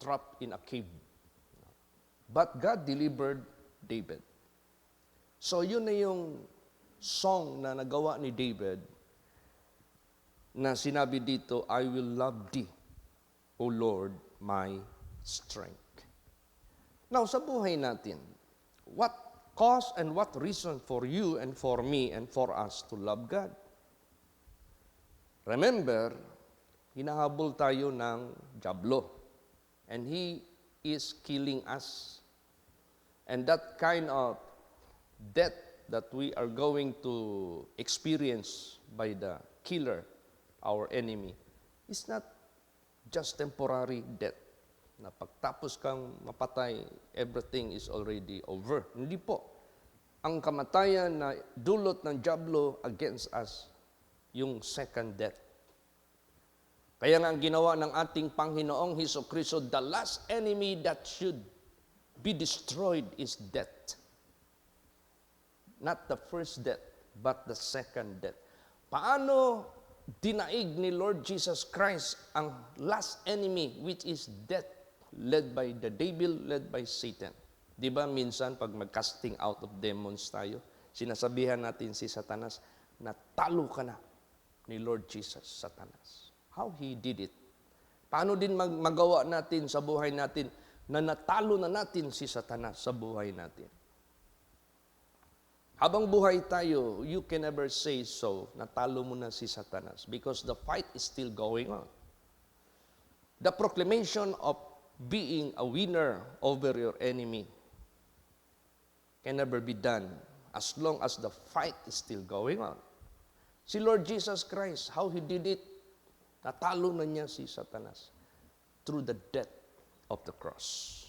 trapped in a cave. But God delivered David. So yun na yung song na nagawa ni David na sinabi dito, I will love thee, O Lord, my strength. Now, sa buhay natin, what cause and what reason for you and for me and for us to love God? Remember, hinahabol tayo ng dyablo. And he is killing us. And that kind of death that we are going to experience by the killer, our enemy, is not just temporary death. Na pagtapos kang mapatay, everything is already over. Hindi po. Ang kamatayan na dulot ng dyablo against us, yung second death. Kaya nga ang ginawa ng ating Panginoong Hesukristo, the last enemy that should be destroyed is death. Not the first death, but the second death. Paano dinaig ni Lord Jesus Christ ang last enemy, which is death, led by the devil, led by Satan? Di ba minsan pag mag-casting out of demons tayo, sinasabihan natin si Satanas, natalo ka na ni Lord Jesus, Satanas. How he did it? Paano din magawa natin sa buhay natin na natalo na natin si Satanas sa buhay natin? Habang buhay tayo, you can never say so, natalo mo na si Satanas because the fight is still going on. The proclamation of being a winner over your enemy can never be done as long as the fight is still going on. Si Lord Jesus Christ, how he did it, natalo na niya si Satanas through the death of the cross.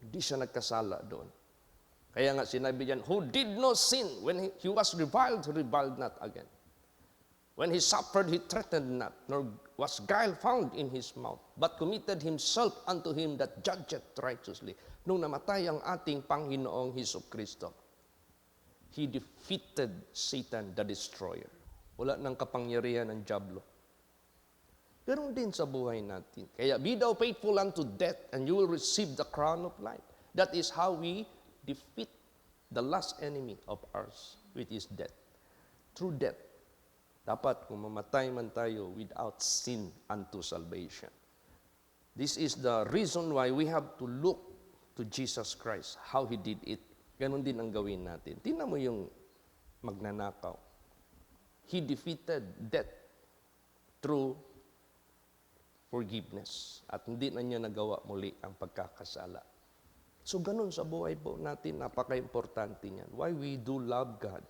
Hindi siya nagkasala doon. Kaya nga sinabi niyan, who did no sin when he was reviled not again. When he suffered, he threatened not, nor was guile found in his mouth, but committed himself unto him that judgeth righteously. Nung namatay ang ating Panginoong Hesukristo, he defeated Satan, the destroyer. Wala nang kapangyarihan ng dyablo. Ganon din sa buhay natin. Kaya, be thou faithful unto death, and you will receive the crown of life. That is how we defeat the last enemy of ours, which is death. Through death. Dapat kung mamatay man tayo without sin unto salvation. This is the reason why we have to look to Jesus Christ, how he did it. Ganon din ang gawin natin. Tingnan mo yung magnanakaw. He defeated death through forgiveness. At hindi na niya nagawa muli ang pagkakasala. So ganun sa buhay po natin, napaka-importante niyan. Why we do love God.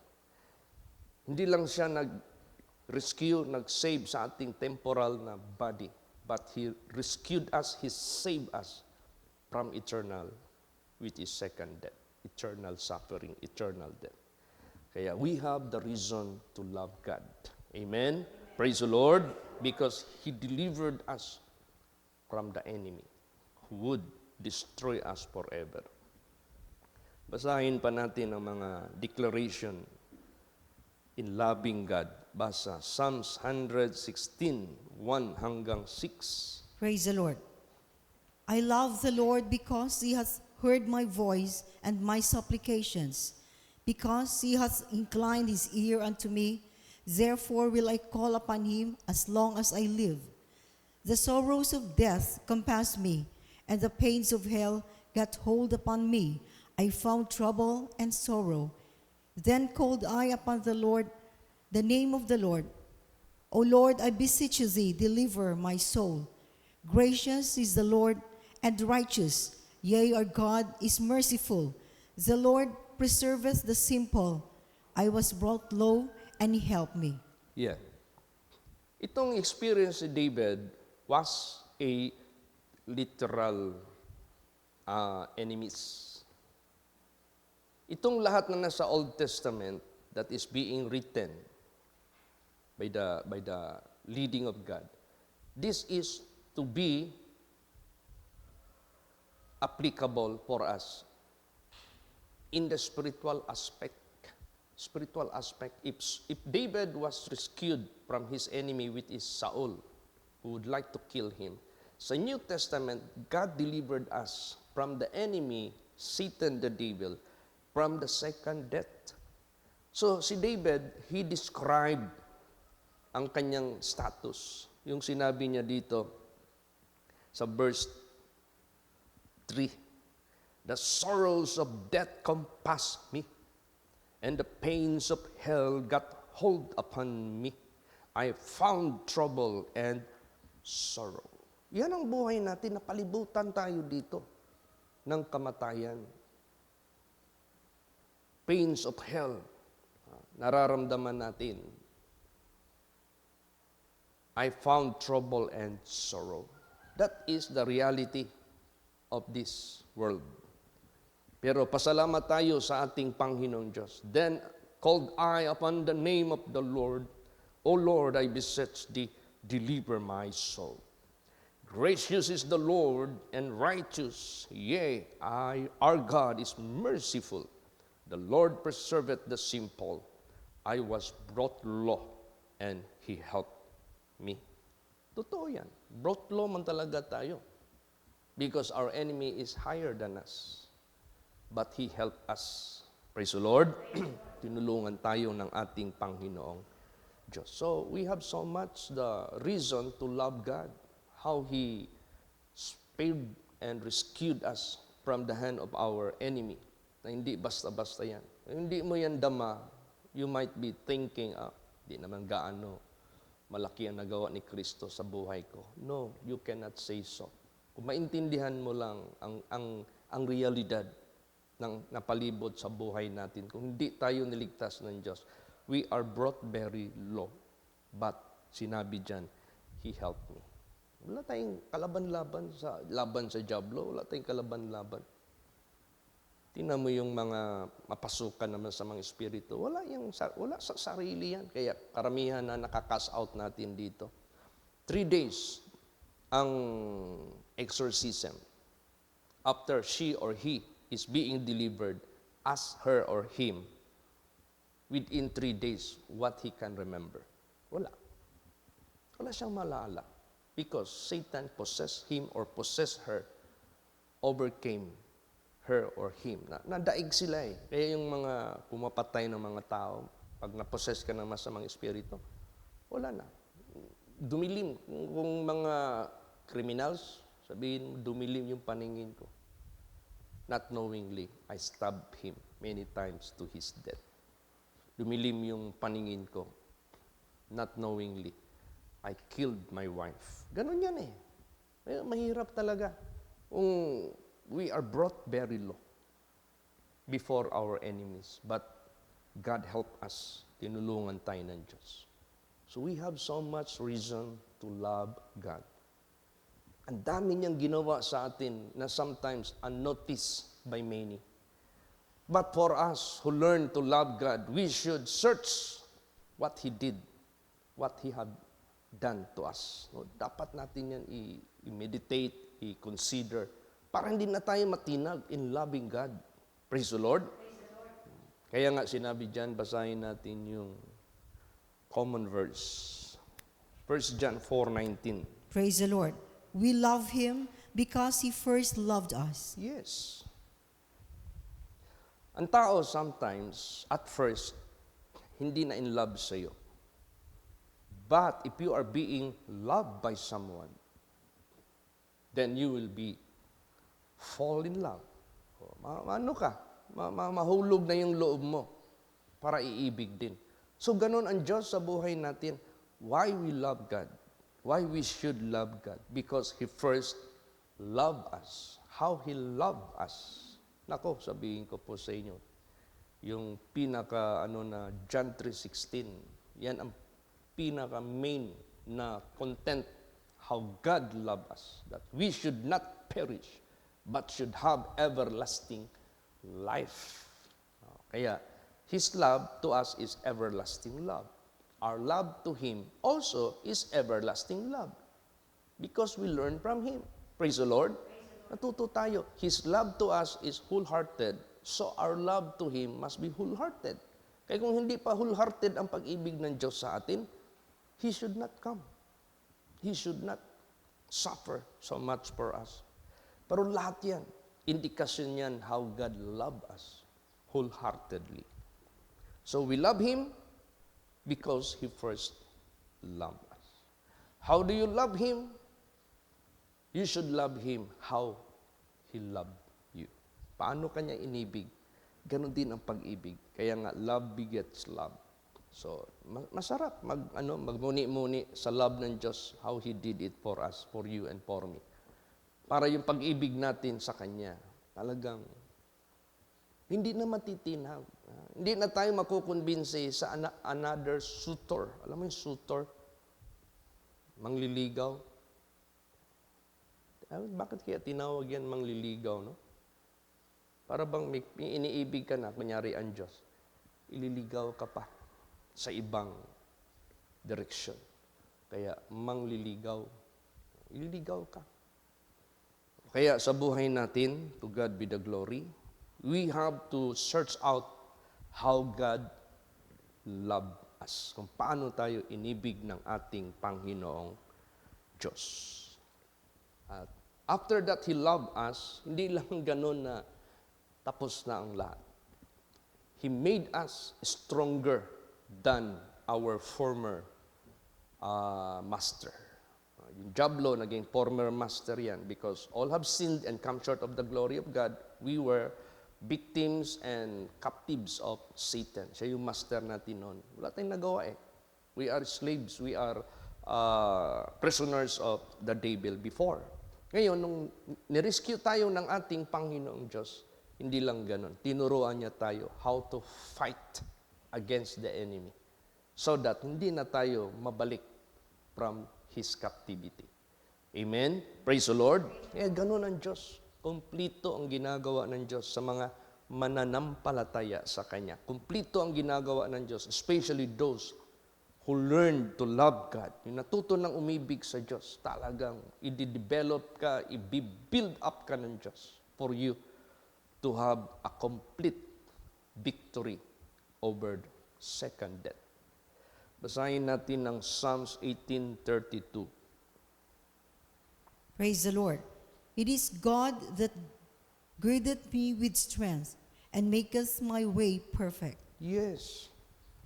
Hindi lang siya nag-rescue, nag-save sa ating temporal na body, but He rescued us, He saved us from eternal, which is second death, eternal suffering, eternal death. Kaya we have the reason to love God. Amen? Praise the Lord, because He delivered us from the enemy who would destroy us forever. Basahin pa natin ang mga declaration in loving God. Basa, Psalms 116, 1 hanggang 6. Praise the Lord. I love the Lord because He has heard my voice and my supplications. Because He has inclined His ear unto me, therefore will I call upon Him as long as I live. The sorrows of death compassed me, and the pains of hell got hold upon me. I found trouble and sorrow. Then called I upon the Lord, the name of the Lord. O Lord, I beseech thee, deliver my soul. Gracious is the Lord and righteous. Yea, our God is merciful. The Lord preserveth the simple. I was brought low, and He helped me. Yeah. Itong experience ni David was a literal enemies. Itong lahat na nasa Old Testament that is being written by the leading of God, this is to be applicable for us in the spiritual aspect. Spiritual aspect. If David was rescued from his enemy, which is Saul, who would like to kill him, Sa New Testament, God delivered us from the enemy, Satan the devil, from the second death. So si David, he described ang kanyang status. Yung sinabi niya dito sa verse 3, "The sorrows of death compassed me, and the pains of hell got hold upon me. I found trouble and sorrow." Yan ang buhay natin, napalibutan tayo dito ng kamatayan. Pains of hell, nararamdaman natin. I found trouble and sorrow. That is the reality of this world. Pero pasalamat tayo sa ating Panginoong Diyos. "Then called I upon the name of the Lord. O Lord, I beseech thee, deliver my soul. Gracious is the Lord and righteous. Yea, our God is merciful. The Lord preserveth the simple. I was brought low, and He helped me." Totoo yan. Brought low man talaga tayo. Because our enemy is higher than us. But He helped us. Praise the Lord. Tinulungan tayo ng ating Panginoong Diyos. So, we have so much the reason to love God. How He spared and rescued us from the hand of our enemy. Na hindi basta-basta yan. Hindi mo yan dama, you might be thinking, di naman gaano malaki ang nagawa ni Kristo sa buhay ko. No, you cannot say so. Kung maintindihan mo lang ang realidad ng napalibot sa buhay natin, kung hindi tayo niligtas ng Diyos, we are brought very low. But, sinabi dyan, He helped me. Wala tayong laban sa diablo, wala tayong kalaban-laban. Tingnan mo yung mga mapasukan naman sa mga espiritu, wala sa sarili yan. Kaya karamihan na nakaka-cast out natin dito. 3 days ang exorcism. After she or he is being delivered, ask her or him, within 3 days, what he can remember. Wala. Wala siyang malala. Because Satan possessed him or possessed her, overcame her or him. Nadaig sila eh. Kaya yung mga pumapatay ng mga tao, pag napossess ka ng masamang espiritu, wala na. Dumilim. Kung mga criminals, sabihin, dumilim yung paningin ko. Not knowingly, I stabbed him many times to his death. Dumilim yung paningin ko. Not knowingly, I killed my wife. Ganon yan eh. Mahirap talaga. We are brought very low before our enemies. But God help us. Tinulungan tayo ng Diyos. So we have so much reason to love God. Ang dami niyang ginawa sa atin na sometimes unnoticed by many. But for us who learn to love God, we should search what He did, what He had done to us. No, dapat natin yan i-meditate, i-consider, para hindi na tayo matinag in loving God. Praise the Lord. Kaya nga sinabi dyan, basahin natin yung common verse. 1 John 4:19. Praise the Lord. We love Him because He first loved us. Yes. Ang tao sometimes, at first, hindi na in love sa'yo. But if you are being loved by someone, then you will fall in love. Mahulog na yung loob mo para iibig din. So ganun ang Diyos sa buhay natin. Why we love God? Why we should love God? Because He first loved us. How He loved us. Nako, sabihin ko po sa inyo, yung pinaka na John 3:16, yan ang pinaka main na content how God loved us, that we should not perish but should have everlasting life. Kaya His love to us is everlasting love. Our love to Him also is everlasting love because we learn from Him. Praise the Lord. Natuto tayo. His love to us is wholehearted, so our love to Him must be wholehearted. Kaya kung hindi pa wholehearted ang pag-ibig ng Diyos sa atin, He should not come. He should not suffer so much for us. Pero lahat yan, indikasyon yan how God loved us wholeheartedly. So we love Him because He first loved us. How do you love Him? You should love Him how He loved you. Paano kanya inibig? Ganon din ang pag-ibig. Kaya nga, love begets love. So, masarap magmuni-muni sa love ng Diyos, how He did it for us, for you and for me. Para yung pag-ibig natin sa Kanya, talagang hindi na matitinaw. Hindi na tayo makukumbinsi sa another suitor. Alam mo yung suitor? Mangliligaw. Bakit kaya tinawag yan mangliligaw, no? Para bang may iniibig ka na, kunyari ang Diyos, ililigaw ka pa sa ibang direksyon. Kaya mangliligaw, ililigaw ka. Kaya sa buhay natin, to God be the glory, we have to search out how God loved us. Kung paano tayo inibig ng ating Panginoong Diyos. At after that He loved us, hindi lang ganun na tapos na ang lahat. He made us stronger than our former master. Yung Diablo, naging former master yan because all have sinned and come short of the glory of God. We were victims and captives of Satan. Siya yung master natin noon. Wala tayong nagawa eh. We are slaves. We are prisoners of the devil before. Ngayon, nung nirescue tayo ng ating Panginoong Diyos, hindi lang ganon. Tinuruan niya tayo how to fight against the enemy so that hindi na tayo mabalik from his captivity. Amen? Praise the Lord. Ganon ang Diyos. Kumplito ang ginagawa ng Diyos sa mga mananampalataya sa Kanya. Kumplito ang ginagawa ng Diyos, especially those who learn to love God. Yung natuto ng umibig sa Diyos, talagang i-develop ka, i-build up ka ng Diyos for you to have a complete victory over second death. Basahin natin ang Psalms 18:32. Praise the Lord. It is God that girdeth me with strength and maketh my way perfect. Yes,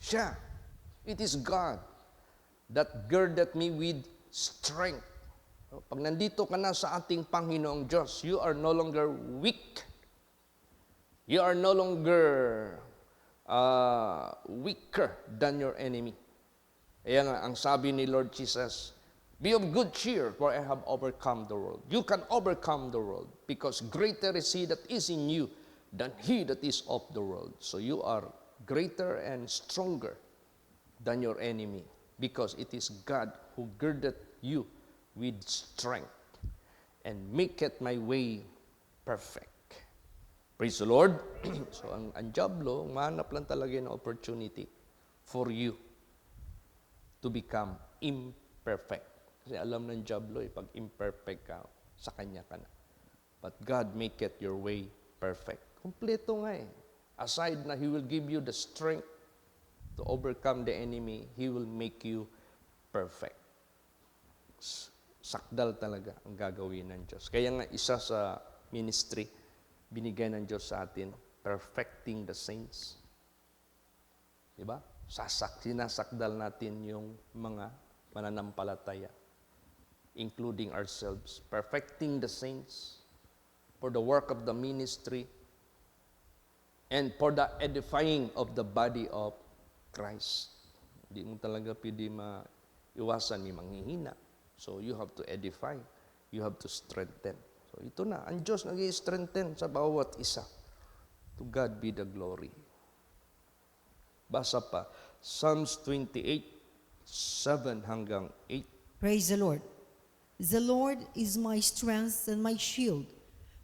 siya. It is God that girdeth me with strength. Pag nandito ka na sa ating Panginoong Diyos, you are no longer weak. You are no longer weaker than your enemy. Kaya nga, ang sabi ni Lord Jesus, be of good cheer, for I have overcome the world. You can overcome the world, because greater is He that is in you than he that is of the world. So you are greater and stronger than your enemy, because it is God who girded you with strength and maketh my way perfect. Praise the Lord. So ang Diablo, mahanap lang talaga ng opportunity for you to become imperfect. Kasi alam ng Diablo, pag imperfect ka, sa Kanya ka na. But God maketh your way perfect. Kompleto nga eh. Aside na He will give you the strength to overcome the enemy, He will make you perfect. Sakdal talaga ang gagawin ng Diyos. Kaya nga isa sa ministry, binigay ng Diyos sa atin, perfecting the saints. Diba? Sinasakdal natin yung mga mananampalataya, including ourselves, perfecting the saints for the work of the ministry and for the edifying of the body of Christ. Hindi mo talaga pwede maiwasan, may manghihina. So you have to edify, you have to strengthen. So ito na, ang Diyos nag-i-strengthen sa bawat isa. To God be the glory. Basa pa, Psalms 28:7 hanggang 8. Praise the Lord. The Lord is my strength and my shield.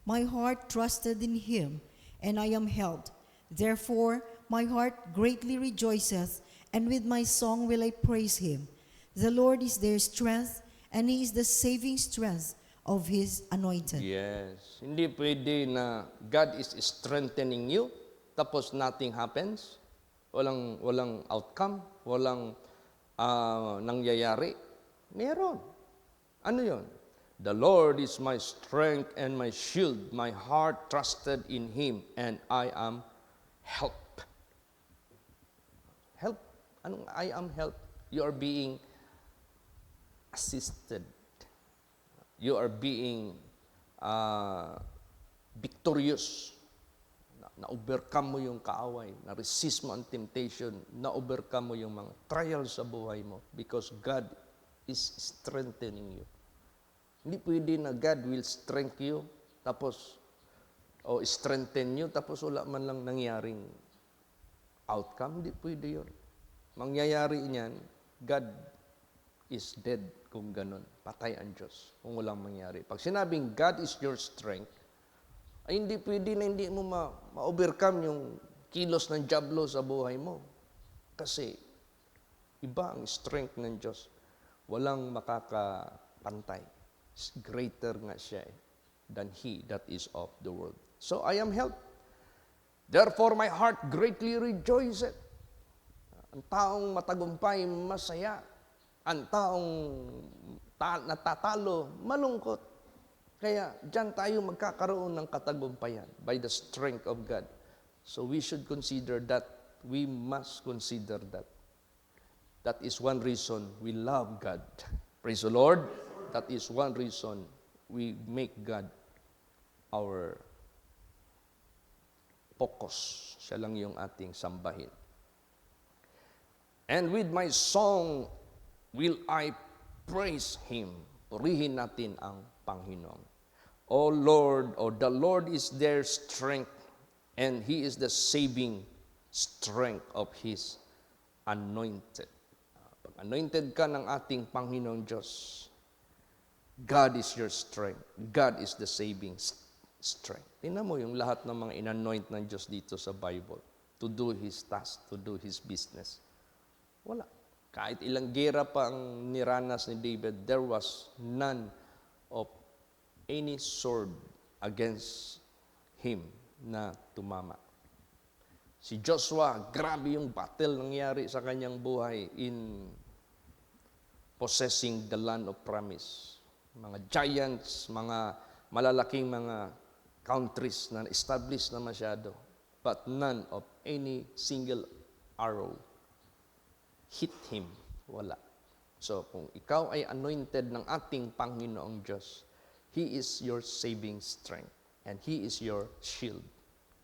My heart trusted in Him, and I am helped. Therefore, my heart greatly rejoiceth, and with my song will I praise Him. The Lord is their strength, and He is the saving strength of His anointed. Yes. Hindi pwede na God is strengthening you, tapos nothing happens. Walang outcome, walang nangyayari. Meron. Ano yon? The Lord is my strength and my shield. My heart trusted in Him, and I am helped. Help. Anong I am helped? You are being assisted. You are being victorious. Na-overcome mo yung kaaway, na-resist mo ang temptation, na-overcome mo yung mga trials sa buhay mo because God is strengthening you. Hindi pwede na God will strengthen you, tapos, strengthen you, tapos wala man lang nangyaring outcome. Hindi pwede yun. Mangyayari niyan, God is dead kung ganun. Patay ang Diyos kung walang mangyari. Pag sinabing God is your strength, ay hindi pwede na hindi mo ma-overcome yung kilos ng diablo sa buhay mo. Kasi iba ang strength ng Diyos. Walang makakapantay. Greater nga siya than he that is of the world. So I am helped. Therefore my heart greatly rejoiceth. Ang taong matagumpay, masaya. Ang taong natatalo, malungkot. Kaya diyan tayo magkakaroon ng katagumpayan by the strength of God. So we should consider that. We must consider that. That is one reason we love God. Praise the Lord. That is one reason we make God our focus. Siya lang yung ating sambahin. And with my song will I praise Him. Purihin natin ang Panginoon. O Lord, the Lord is their strength, and He is the saving strength of His anointed. Pag anointed ka ng ating Panginoong Diyos, God is your strength. God is the saving strength. Tingnan mo yung lahat ng mga inanoint ng Diyos dito sa Bible to do His task, to do His business. Wala. Kahit ilang gera pa ang niranas ni David, there was none of any sword against him na tumama. Si Joshua, grabe yung battle nangyari sa kanyang buhay in possessing the land of promise. Mga giants, mga malalaking mga countries na established na masyado, but none of any single arrow hit him. Wala. So, kung ikaw ay anointed ng ating Panginoong Diyos, He is your saving strength, and He is your shield.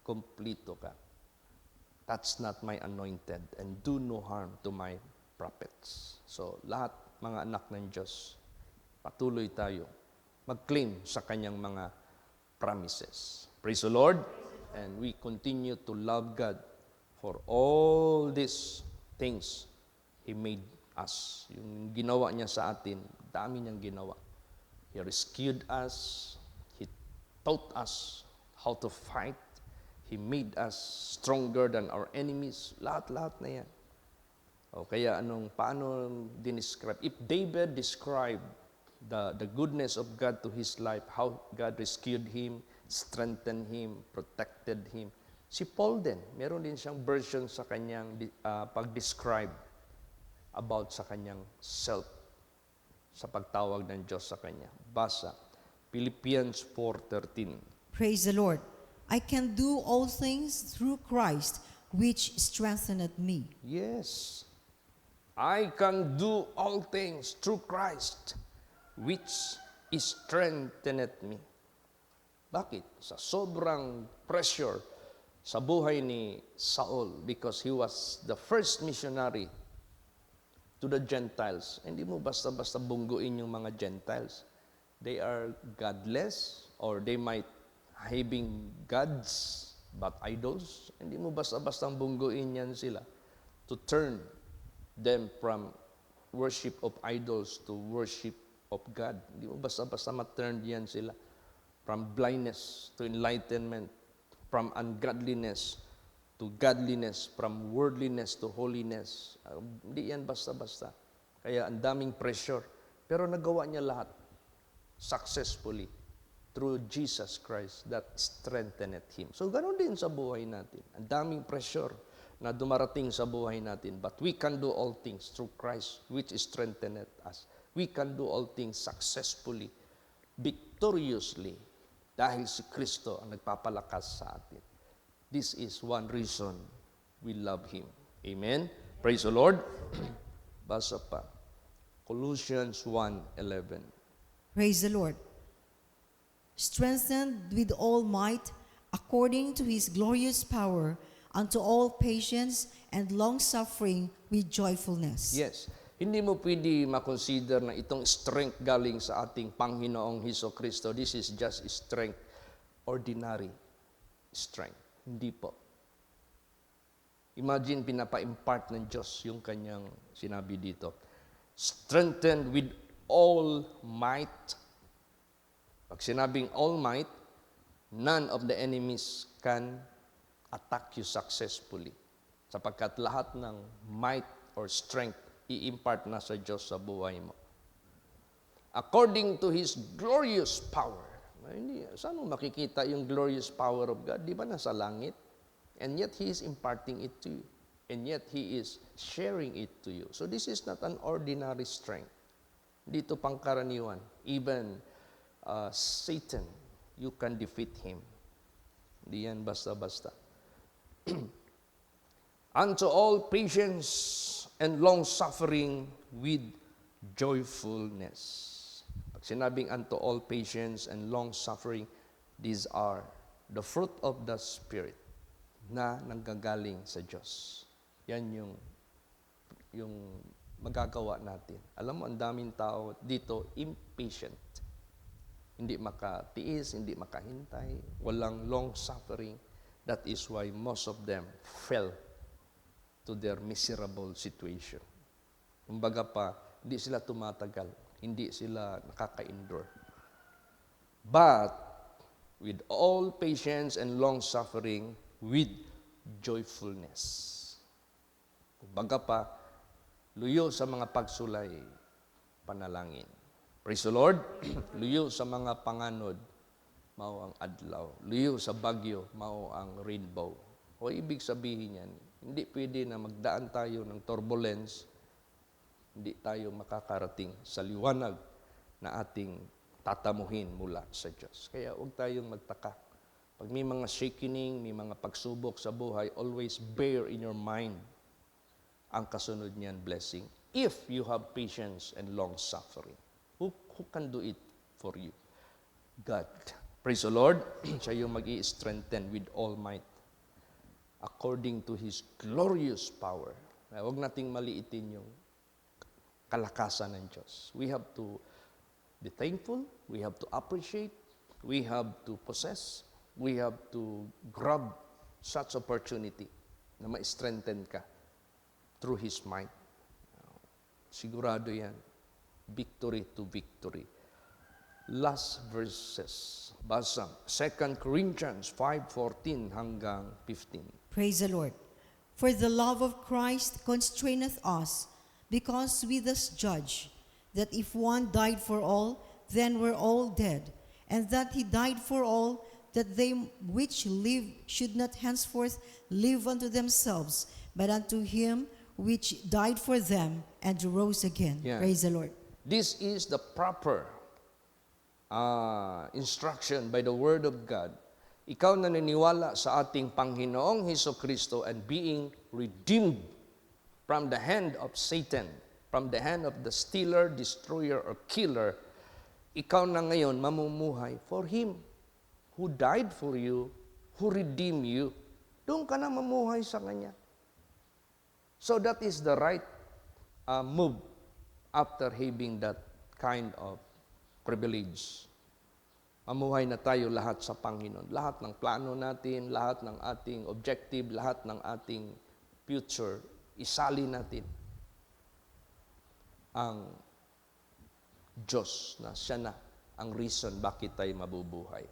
Kompleto ka. Touch not my anointed, and do no harm to my prophets. So, lahat mga anak ng Diyos, patuloy tayo mag-claim sa kanyang mga promises. Praise the Lord. And we continue to love God for all these things He made us. Yung ginawa niya sa atin, dami niyang ginawa. He rescued us. He taught us how to fight. He made us stronger than our enemies. Lahat-lahat na yan. O kaya paano dinescribe? If David described the goodness of God to his life, how God rescued him, strengthened him, protected him. Si Paul din, meron din siyang version sa kanyang pag-describe about sa kanyang self, sa pagtawag ng Diyos sa kanya. Basa, Philippians 4:13. Praise the Lord. I can do all things through Christ, which strengtheneth me. Yes. I can do all things through Christ, which strengtheneth me. Bakit? Sa sobrang pressure sa buhay ni Saul, because he was the first missionary to the Gentiles. Hindi mo basta-basta bungguin yung mga Gentiles. They are godless, or they might having gods but idols. Hindi mo basta-basta bungguin yan sila to turn them from worship of idols to worship of God. Hindi mo basta-basta ma-turn yan sila from blindness to enlightenment, from ungodliness to godliness, from worldliness to holiness. Hindi yan basta-basta. Kaya ang daming pressure. Pero nagawa niya lahat successfully through Jesus Christ that strengthened him. So ganoon din sa buhay natin. Ang daming pressure na dumarating sa buhay natin. But we can do all things through Christ which strengthened us. We can do all things successfully victoriously dahil si Kristo ang nagpapalakas sa atin. This is one reason we love Him. Amen? Praise the Lord. Basa pa. Colossians 1:11. Praise the Lord. Strengthened with all might, according to His glorious power, unto all patience and long-suffering with joyfulness. Yes. Hindi mo pwede makonsider na itong strength galing sa ating Panginoong Hesus Kristo. This is just strength, ordinary strength. Hindi po. Imagine, pinapa-impart ng Diyos yung kanyang sinabi dito. Strengthened with all might. Pag sinabing all might, none of the enemies can attack you successfully. Sapagkat lahat ng might or strength i-impart na sa Diyos sa buhay mo. According to His glorious power. Saan mo makikita yung glorious power of God? Di ba nasa langit? And yet He is imparting it to you. And yet He is sharing it to you. So this is not an ordinary strength. Dito pangkaraniwan. Even Satan, you can defeat him. Hindi yan basta-basta. Unto all patience and long-suffering with joyfulness. Pag sinabing unto all patience and long-suffering, these are the fruit of the Spirit na nanggagaling sa Diyos. Yan yung magagawa natin. Alam mo, ang daming tao dito impatient. Hindi makatiis, hindi makahintay, walang long-suffering. That is why most of them fell to their miserable situation. Kumbaga pa, hindi sila tumatagal, hindi sila nakaka-endure. But, with all patience and long-suffering, with joyfulness. Kumbaga pa, luyo sa mga pagsulay, panalangin. Praise the Lord. Luyo sa mga panganod, mao ang adlaw. Luyo sa bagyo, mao ang rainbow. O ibig sabihin yan, hindi pwede na magdaan tayo ng turbulence, hindi tayo makakarating sa liwanag na ating tatamuhin mula sa Diyos. Kaya huwag tayong magtaka. Pag may mga shakening, may mga pagsubok sa buhay, always bear in your mind ang kasunod niyan blessing. If you have patience and long-suffering. Who can do it for you? God. Praise the Lord. Siya yung mag-i-strengthen with all might according to His glorious power. Huwag nating maliitin yung kalakasan ng Diyos. We have to be thankful. We have to appreciate. We have to possess. We have to grab such opportunity na ma-strengthen ka through His might. Sigurado yan. Victory to victory. Last verses. Basa. 2 Corinthians 5:14 hanggang 15. Praise the Lord. For the love of Christ constraineth us, because we thus judge, that if one died for all, then we're all dead, and that He died for all, that they which live should not henceforth live unto themselves, but unto Him which died for them and rose again. Yeah. Praise the Lord. This is the proper instruction by the Word of God. Ikaw na naniniwala sa ating Panginoong Hesus Kristo and being redeemed from the hand of Satan, from the hand of the stealer, destroyer, or killer, ikaw na ngayon mamumuhay for Him who died for you, who redeemed you. Doon ka na mamuhay sa Kanya. So that is the right move after having that kind of privilege. Mamuhay na tayo lahat sa Panginoon. Lahat ng plano natin, lahat ng ating objective, lahat ng ating future, isali natin ang Diyos na siya na ang reason bakit tayo mabubuhay.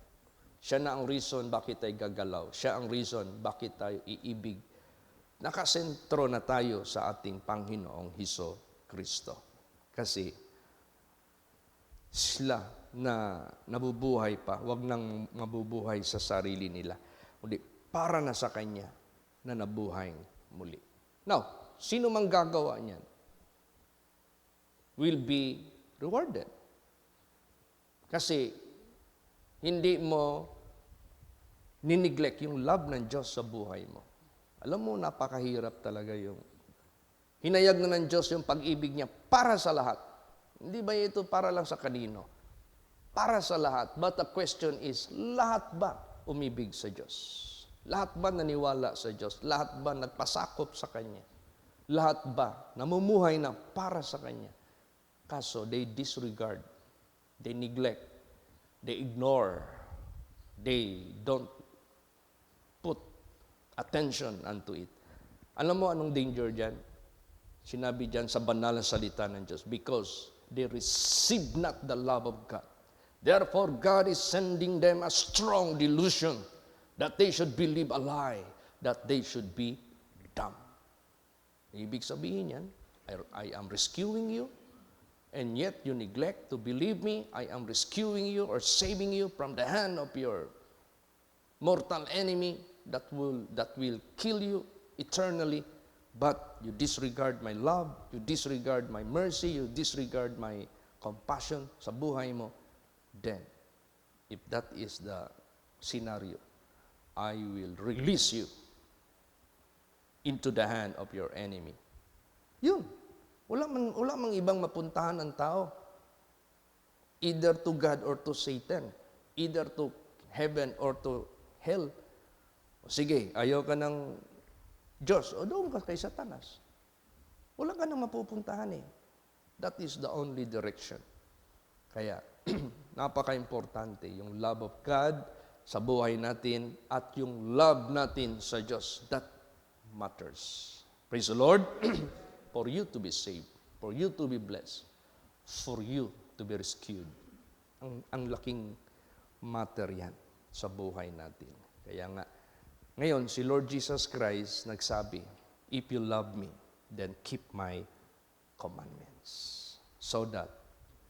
Siya na ang reason bakit tayo gagalaw. Siya ang reason bakit tayo iibig. Nakasentro na tayo sa ating Panginoong Hesus Kristo. Kasi sila na nabubuhay pa, wag nang mabubuhay sa sarili nila, kundi para na sa Kanya na nabuhay muli. Now, sino mang gagawa niyan will be rewarded. Kasi hindi mo nineglect yung love ng Diyos sa buhay mo. Alam mo, napakahirap talaga yung hinayag na ng Diyos yung pag-ibig niya para sa lahat. Hindi ba ito para lang sa kanino? Para sa lahat. But the question is, lahat ba umibig sa Diyos? Lahat ba naniwala sa Diyos? Lahat ba nagpasakop sa Kanya? Lahat ba namumuhay na para sa Kanya? Kaso, they disregard, they neglect, they ignore, they don't put attention unto it. Alam mo anong danger dyan? Sinabi dyan sa banal na salita ng Diyos, because they receive not the love of God. Therefore, God is sending them a strong delusion that they should believe a lie, that they should be dumb. Ibig sabihin yan, I am rescuing you, and yet you neglect to believe me. I am rescuing you or saving you from the hand of your mortal enemy that will kill you eternally. But you disregard my love, you disregard my mercy, you disregard my compassion sa buhay mo. Then, if that is the scenario, I will release you into the hand of your enemy. Yun. Wala mang ibang mapuntahan ng tao. Either to God or to Satan. Either to heaven or to hell. O sige, ayaw ka ng Diyos, o doon ka kay Satanas. Wala ka nang mapupuntahan eh. That is the only direction. Kaya, napaka-importante yung love of God sa buhay natin at yung love natin sa Diyos. That matters. Praise the Lord. For you to be saved, for you to be blessed, for you to be rescued. Ang laking matter yan sa buhay natin. Kaya nga, ngayon, si Lord Jesus Christ nagsabi, if you love me, then keep my commandments. So that,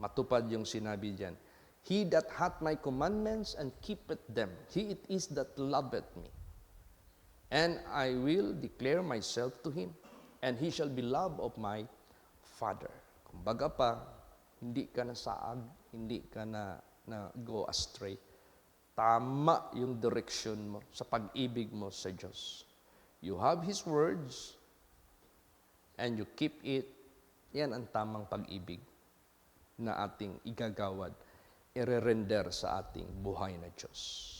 matupad yung sinabi diyan, he that hath my commandments and keepeth them, he it is that loveth me. And I will declare myself to him, and he shall be loved of my Father. Kumbaga pa, hindi ka na saag, hindi ka na go astray. Tama yung direction mo sa pag-ibig mo sa Diyos. You have His words, and you keep it. Yan ang tamang pag-ibig na ating igagawad, irerender sa ating buhay na Diyos.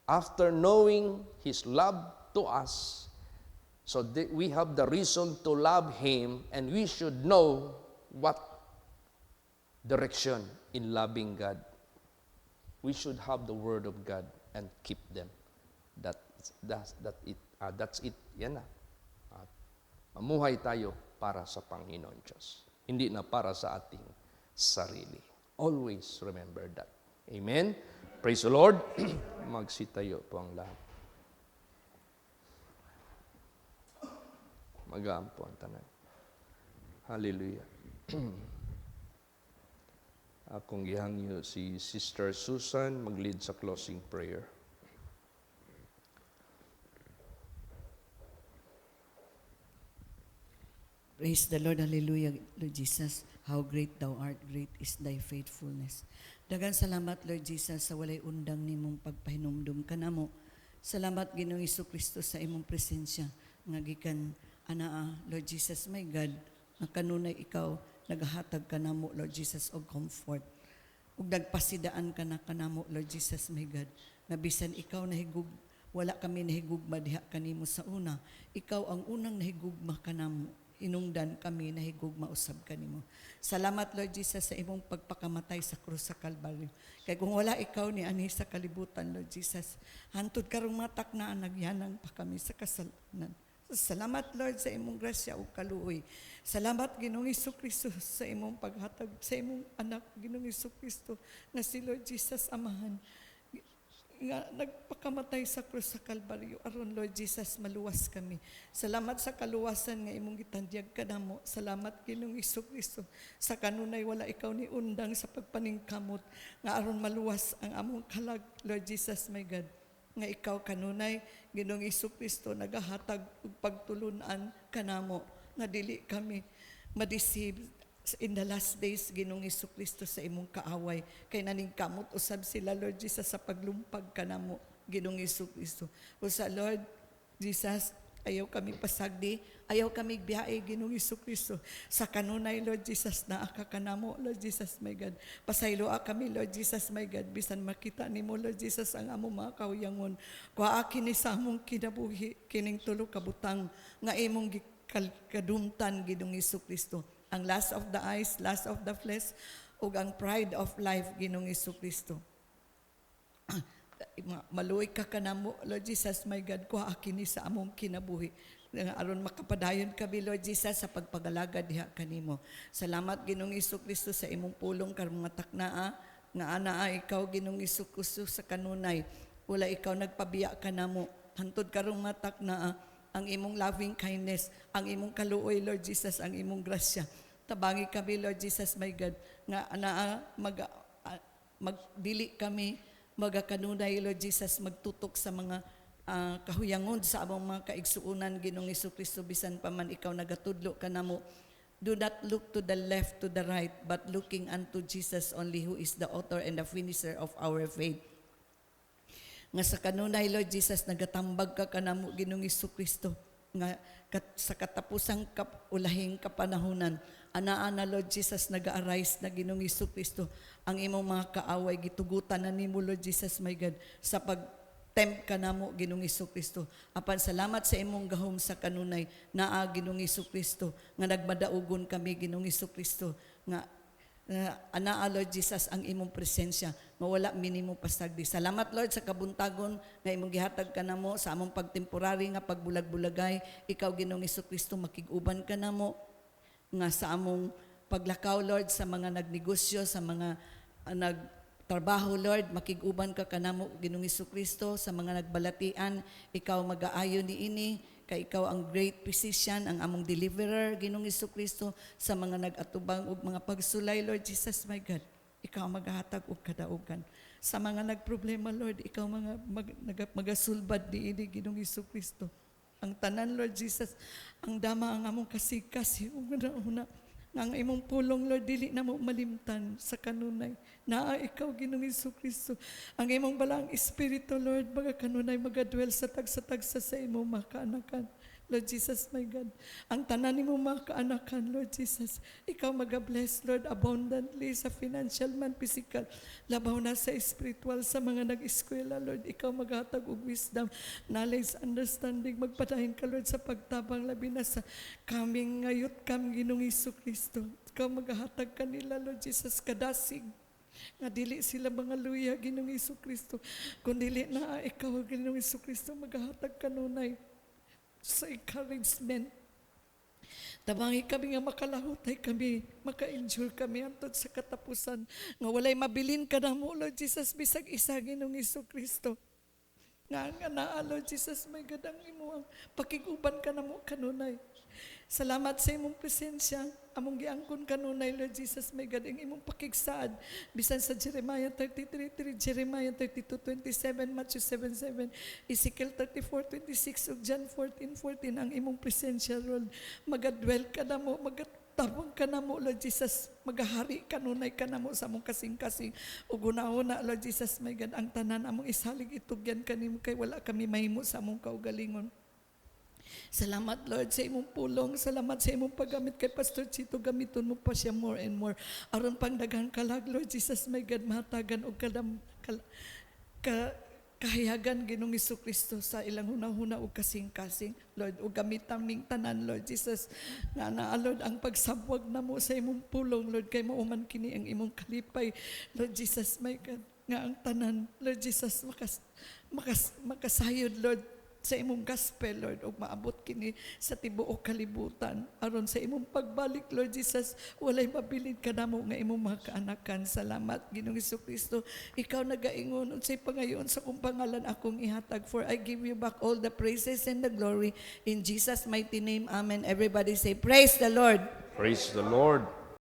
After knowing His love to us, so we have the reason to love Him, and we should know what direction in loving God. We should have the Word of God and keep them. That's it. Yan na. At mamuhay tayo para sa Panginoon Diyos. Hindi na para sa ating sarili. Always remember that. Amen? Praise the Lord. Magsitayo po ang lahat. Magaan po ang tanan. Hallelujah. Akong gihangyo si Sister Susan mag-lead sa closing prayer. Praise the Lord, hallelujah, Lord Jesus. How great thou art, great is thy faithfulness. Dagan salamat, Lord Jesus, sa walay undang nimong pagpahinumdum kanamo. Salamat, Ginoong Jesucristo, sa imong presensya. Nga gikan, anaa, Lord Jesus, my God, nga kanunay ikaw, nagahatag kanamo, Lord Jesus, og comfort. Ug nagpasidaan ka na kanamo, Lord Jesus, my God. Nga bisan ikaw nahigug, wala kami nahigugma diha kanimo sa una. Ikaw ang unang nahigugma kanamo. Hinungdan kami na higugma usab kanimo. Salamat, Lord Jesus, sa imong pagpakamatay sa krus sa Kalbaryo. Kay kung wala ikaw ni ani sa kalibutan, Lord Jesus, hantod karong matak na nagyanang pa kami sa kasalanan. Salamat, Lord, sa imong grasya ug kaluoy. Salamat, Ginoong Jesucristo, sa imong paghatag sa imong anak, Ginoong Jesucristo, na si Lord Jesus Amahan, nga nagpakamatay sa krus sa Kalbaryo aron, Lord Jesus, maluwas kami. Salamat sa kaluwasan nga imong gitandyag kanamo. Salamat, Ginoong Jesucristo, sa kanunay wala ikaw ni undang sa pagpaningkamot nga aron maluwas ang among kalag, Lord Jesus, my God. Nga ikaw kanunay, Ginoong Jesucristo, nagahatag og pagtulunan kanamo nga dili kami ma-deceive in the last days, Ginoong Jesucristo, sa imong kaaway, kay naning kamot usab sila, Lord Jesus, sa paglumpag ka namo, Ginoong Jesucristo. O sa Lord Jesus, ayaw kami pasagdi, ayaw kami biyahe, Ginoong Jesucristo. Sa kanunay, Lord Jesus, na akakanamo, Lord Jesus, my God. Pasayloa kami, Lord Jesus, my God. Bisan makita ni mo, Lord Jesus, ang among mga kahuyangon. Kua kini sa among kinabuhi, kining tulo kabutang, nga imong kadumtan, Ginoong Jesucristo. Ang lust of the eyes, lust of the flesh, ug ang pride of life, Ginoong Jesucristo. Maluoy ka kanamo, Lord Jesus, my God, kuha kini sa among kinabuhi. Aron makapadayon kami, Lord Jesus, sa pagpagalagad diha kanimo. Salamat, Ginoong Jesucristo, sa imong pulong karong mga taknaa, nga anaa ikaw, Ginoong Jesucristo, sa kanunay. Wala ikaw nagpabiya kanamo. Hantod karong mga taknaa, ang imong loving kindness, ang imong kaluoy, Lord Jesus, ang imong grasya. Tabangi kami, Lord Jesus, my God, nga magdili kami, magakanunay, Lord Jesus, magtutok sa mga kahuyangon sa among mga kaigsuunan, Ginoong Jesucristo, bisan pa man ikaw nagatudlo kanamo. Do not look to the left, to the right, but looking unto Jesus only, who is the author and the finisher of our faith. Nga sa kanunay, Lord Jesus, nagatambag ka kanamo, Ginoong Jesucristo, nga sa katapusang ulahing kapanahunan, ana-ana, Lord Jesus, nag-arise na, Ginoong Jesucristo, ang imong mga kaaway, gitugutan na nimo, Lord Jesus, my God, sa pag-tempt ka namo, Ginoong Jesucristo. Apan salamat sa imong gahom sa kanunay, naa, Ginoong Jesucristo, nga nagmadaugon kami, Ginoong Jesucristo, nga anaa, Lord Jesus, ang imong presensya, mawala minimo pasagdi. Salamat, Lord, sa kabuntagon nga imong gihatag ka namo sa among pagtemporary nga pagbulag-bulagay. Ikaw, Ginoong Jesucristo, makig-uban ka namo nga sa among paglakaw, Lord, sa mga nagnegosyo, sa mga nagtrabaho, Lord, makig-uban ka kanamo, Ginoong Jesucristo, sa mga nagbalatian, ikaw mag-aayo niini, kay ikaw ang great physician, ang among deliverer, Ginoong Jesucristo, sa mga nag-atubang ug mga pagsulay, Lord Jesus, my God, ikaw maghatag og kadaugan. Sa mga nagproblema, Lord, ikaw magasulbad niini, Ginoong Jesucristo. Ang tanan, Lord Jesus, ang dama ang among kasig-kasig, una ang imong pulong, Lord, dili na mo malimtan sa kanunay. Naa ikaw, Ginoong Jesucristo, ang imong balang Espiritu, Lord, kanunay magadwell sa tagsa-tagsa sa imong mga kaanakan. Lord Jesus, my God, ang tanan ni mo mga kaanakan, Lord Jesus, ikaw mag-bless, Lord, abundantly sa financial man, physical, labaw na sa spiritual, sa mga nag-eskwela, Lord, ikaw maghatag og wisdom, knowledge, understanding, magpatahin ka, Lord, sa pagtabang, labi na sa kaming ngayot kam, Ginoong Jesucristo, ikaw maghatag kanila, Lord Jesus, kadasig, nga dili sila mga luya, Ginoong Jesucristo, kung dili na ikaw, Ginoong Jesucristo, maghatag kanunay sa encouragement. Tabangi kami nga makalahutay kami, maka-endure kami antod sa katapusan, nga walay mabilin ka na mo, Lord Jesus, bisag isa, Ginoong Jesucristo. Nga naa, Lord Jesus, may gadang imo ang pakiguban ka na mo kanunay. Salamat sa imong presensya, among giangkon kanunay, Lord Jesus, may gadang imong pakigsaad, bisan sa Jeremiah 33:3, Jeremiah 32:27, Matthew 7:7, Ezekiel 34:26, ug John 14:14, ang imong presensya, Lord, magadwell ka na mo, tabang ka na mo, Lord Jesus, magahari kanunay ka na mo sa among kasing-kasing, ug una-una, Lord Jesus, my God, ang tanan among isalig itugyan kanimo, kay wala kami mahimo sa among kaugalingon. Salamat, Lord, sa imong pulong. Salamat sa imong paggamit kay Pastor Chito. Gamiton mo pa siya more and more. Aron pang daghang kalag, Lord Jesus, my God, mahatagan o kahayagan, Ginoong Jesucristo, sa ilang hunahuna o kasing-kasing, Lord, o gamitan ming tanan, Lord Jesus, nga naa, Lord, ang pagsabwag na mo sa imong pulong, Lord, kay mauman kini ang imong kalipay, Lord Jesus, my God, nga ang tanan, Lord Jesus, makasayod, Lord, sa imong gospel, Lord, o maabot kini sa tibuok kalibutan. Aron sa imong pagbalik, Lord Jesus, walay mabilid ka na mo nga imong mga kaanakan. Salamat, Ginoong Jesucristo. Ikaw nagaingon, unsay pangayon sa kong pangalan akong ihatag, for I give you back all the praises and the glory. In Jesus' mighty name, amen. Everybody say, praise the Lord. Praise the Lord.